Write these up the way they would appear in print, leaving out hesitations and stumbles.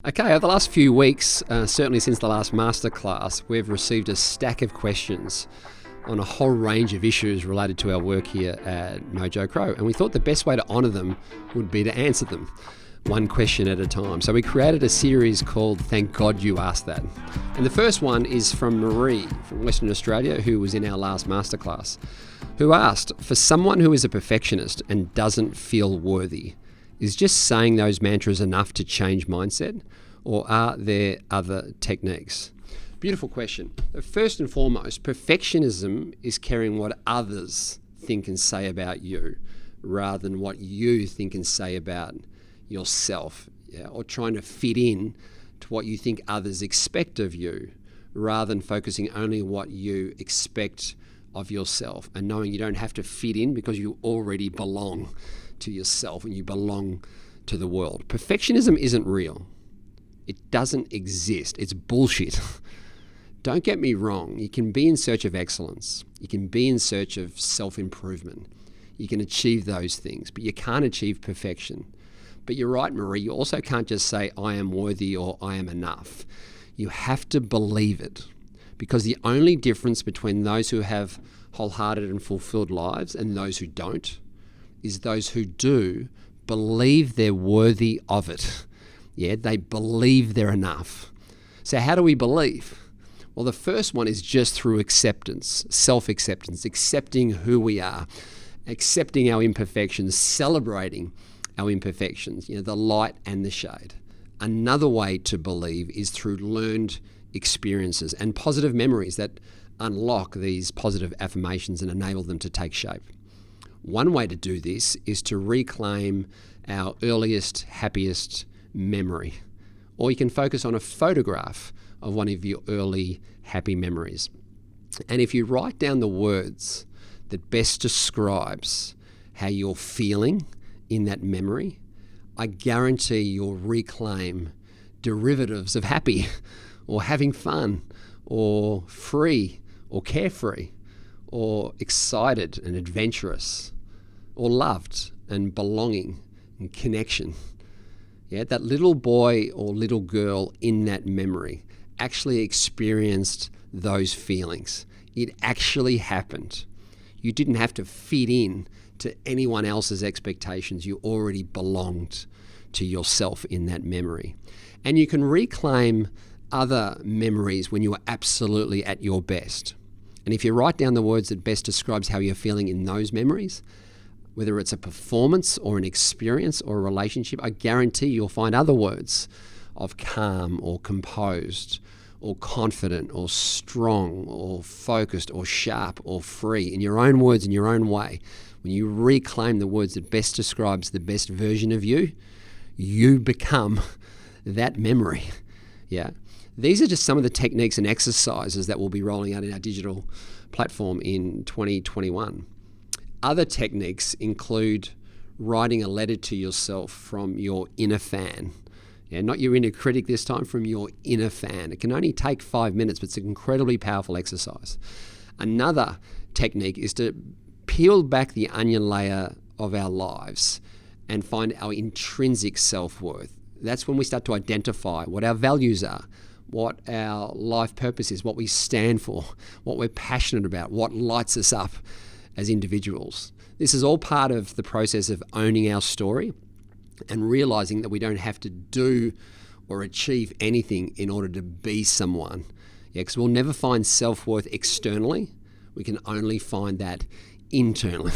Okay, over the last few weeks, certainly since the last masterclass, we've received a stack of questions on a whole range of issues related to our work here at Mojo Crow. And we thought the best way to honour them would be to answer them, one question at a time. So we created a series called Thank God You Asked That. And the first one is from Marie from Western Australia, who was in our last masterclass, who asked, for someone who is a perfectionist and doesn't feel worthy, is just saying those mantras enough to change mindset, or are there other techniques? Beautiful question. First and foremost, perfectionism is caring what others think and say about you rather than what you think and say about yourself, or trying to fit in to what you think others expect of you rather than focusing only on what you expect of yourself and knowing you don't have to fit in because you already belong to yourself and you belong to the world. Perfectionism isn't real. It doesn't exist. It's bullshit. Don't get me wrong. You can be in search of excellence. You can be in search of self-improvement. You can achieve those things, but you can't achieve perfection. But you're right, Marie. You also can't just say, I am worthy or I am enough. You have to believe it, because the only difference between those who have wholehearted and fulfilled lives and those who don't is those who do believe they're worthy of it. Yeah, they believe they're enough. So how do we believe? Well, the first one is just through acceptance, self-acceptance, accepting who we are, accepting our imperfections, celebrating our imperfections, the light and the shade. Another way to believe is through learned experiences and positive memories that unlock these positive affirmations and enable them to take shape. One way to do this is to reclaim our earliest, happiest memory. Or you can focus on a photograph of one of your early happy memories. And if you write down the words that best describes how you're feeling in that memory, I guarantee you'll reclaim derivatives of happy or having fun or free or carefree or excited and adventurous or loved and belonging and connection. Yeah, that little boy or little girl in that memory actually experienced those feelings. It actually happened. You didn't have to fit in to anyone else's expectations. You already belonged to yourself in that memory. And you can reclaim other memories when you are absolutely at your best. And if you write down the words that best describes how you're feeling in those memories, whether it's a performance or an experience or a relationship, I guarantee you'll find other words of calm or composed or confident or strong or focused or sharp or free in your own words, in your own way. When you reclaim the words that best describes the best version of you, you become that memory. Yeah. These are just some of the techniques and exercises that we'll be rolling out in our digital platform in 2021. Other techniques include writing a letter to yourself from your inner fan. Yeah, not your inner critic this time, from your inner fan. It can only take 5 minutes, but it's an incredibly powerful exercise. Another technique is to peel back the onion layer of our lives and find our intrinsic self-worth. That's when we start to identify what our values are, what our life purpose is, what we stand for, what we're passionate about, what lights us up as individuals. This is all part of the process of owning our story and realizing that we don't have to do or achieve anything in order to be someone. Yeah, because we'll never find self-worth externally. We can only find that internally.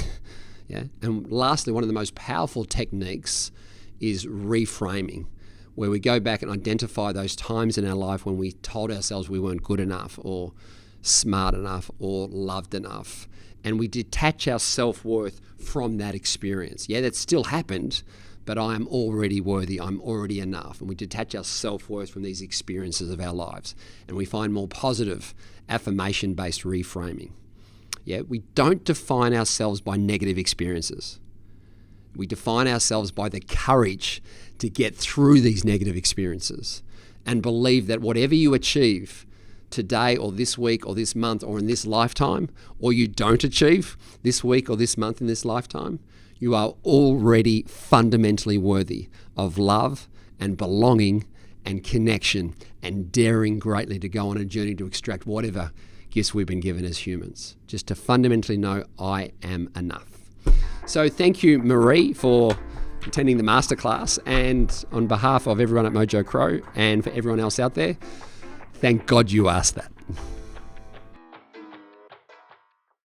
Yeah. And lastly, one of the most powerful techniques is reframing, where we go back and identify those times in our life when we told ourselves we weren't good enough or smart enough or loved enough. And we detach our self-worth from that experience. Yeah, that still happened, but I am already worthy. I'm already enough. And we detach our self-worth from these experiences of our lives. And we find more positive, affirmation-based reframing. Yeah, we don't define ourselves by negative experiences. We define ourselves by the courage to get through these negative experiences and believe that whatever you achieve today or this week or this month or in this lifetime, or you don't achieve this week or this month in this lifetime, you are already fundamentally worthy of love and belonging and connection and daring greatly to go on a journey to extract whatever gifts we've been given as humans. Just to fundamentally know I am enough. So thank you, Marie, for attending the masterclass, and on behalf of everyone at Mojo Crow and for everyone else out there, thank God you asked that.